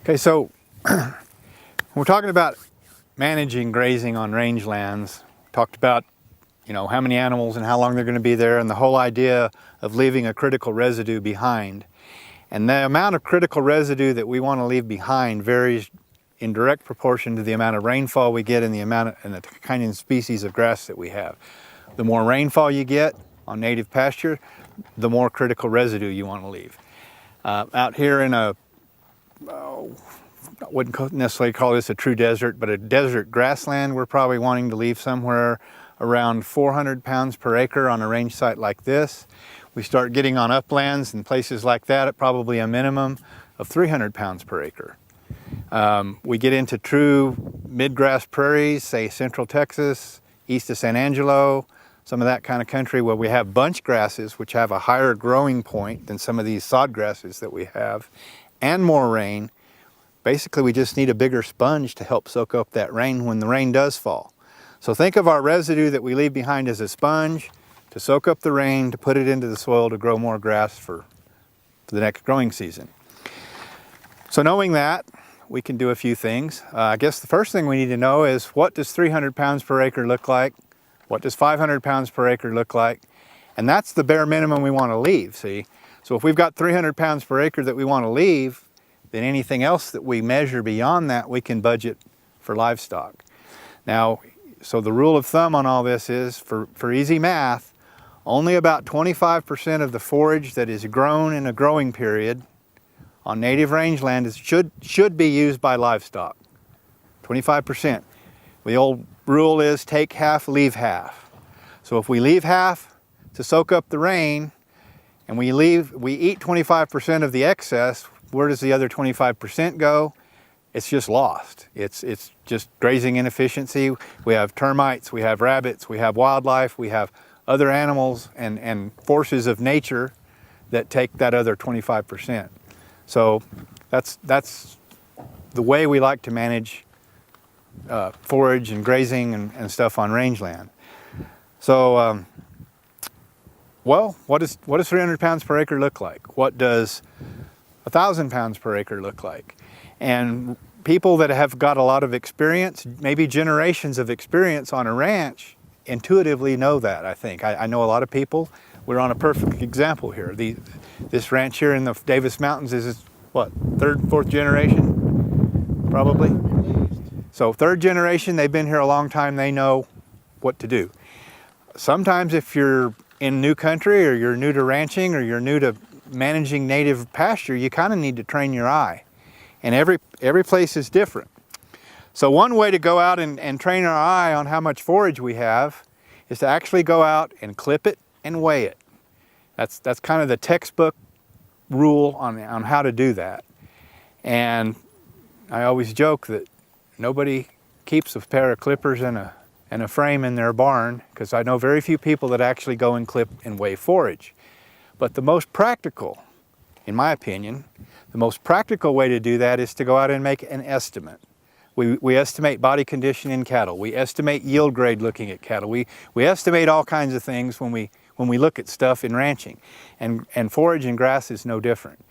Okay, so we're talking about managing grazing on rangelands. Talked about, how many animals and how long they're going to be there, and the whole idea of leaving a critical residue behind. And the amount of critical residue that we want to leave behind varies in direct proportion to the amount of rainfall we get and the kind of species of grass that we have. The more rainfall you get on native pasture, the more critical residue you want to leave. Out here in I wouldn't necessarily call this a true desert, but a desert grassland, we're probably wanting to leave somewhere around 400 pounds per acre on a range site like this. We start getting on uplands and places like that at probably a minimum of 300 pounds per acre. We get into true midgrass prairies, say central Texas, east of San Angelo, some of that kind of country where we have bunch grasses, which have a higher growing point than some of these sod grasses that we have, and more rain. Basically, we just need a bigger sponge to help soak up that rain when the rain does fall. So think of our residue that we leave behind as a sponge to soak up the rain, to put it into the soil to grow more grass for the next growing season. So knowing that, we can do a few things. I guess the first thing we need to know is, what does 300 pounds per acre look like? What does 500 pounds per acre look like? And that's the bare minimum we want to leave, see? So if we've got 300 pounds per acre that we want to leave, then anything else that we measure beyond that, we can budget for livestock. Now, so the rule of thumb on all this is, for easy math, only about 25% of the forage that is grown in a growing period on native rangeland should be used by livestock. 25%. The old rule is take half, leave half. So if we leave half to soak up the rain, and we eat 25% of the excess, where does the other 25% go? It's just lost. It's just grazing inefficiency. We have termites, we have rabbits, we have wildlife, we have other animals and forces of nature that take that other 25%. So that's the way we like to manage forage and grazing and stuff on rangeland. So, well, what does 300 pounds per acre look like? What does 1,000 pounds per acre look like? And people that have got a lot of experience, maybe generations of experience on a ranch, intuitively know that, I think. I know a lot of people. We're on a perfect example here. This ranch here in the Davis Mountains is, what, third, fourth generation, probably? So third generation, they've been here a long time, they know what to do. Sometimes if you're in new country, or you're new to ranching, or you're new to managing native pasture, you kind of need to train your eye. And every place is different. So one way to go out and train our eye on how much forage we have is to actually go out and clip it and weigh it. That's kind of the textbook rule on how to do that. And I always joke that nobody keeps a pair of clippers and a frame in their barn, because I know very few people that actually go and clip and weigh forage. But the most practical, in my opinion, the most practical way to do that is to go out and make an estimate. We estimate body condition in cattle. We estimate yield grade looking at cattle. We estimate all kinds of things when we look at stuff in ranching. And forage and grass is no different.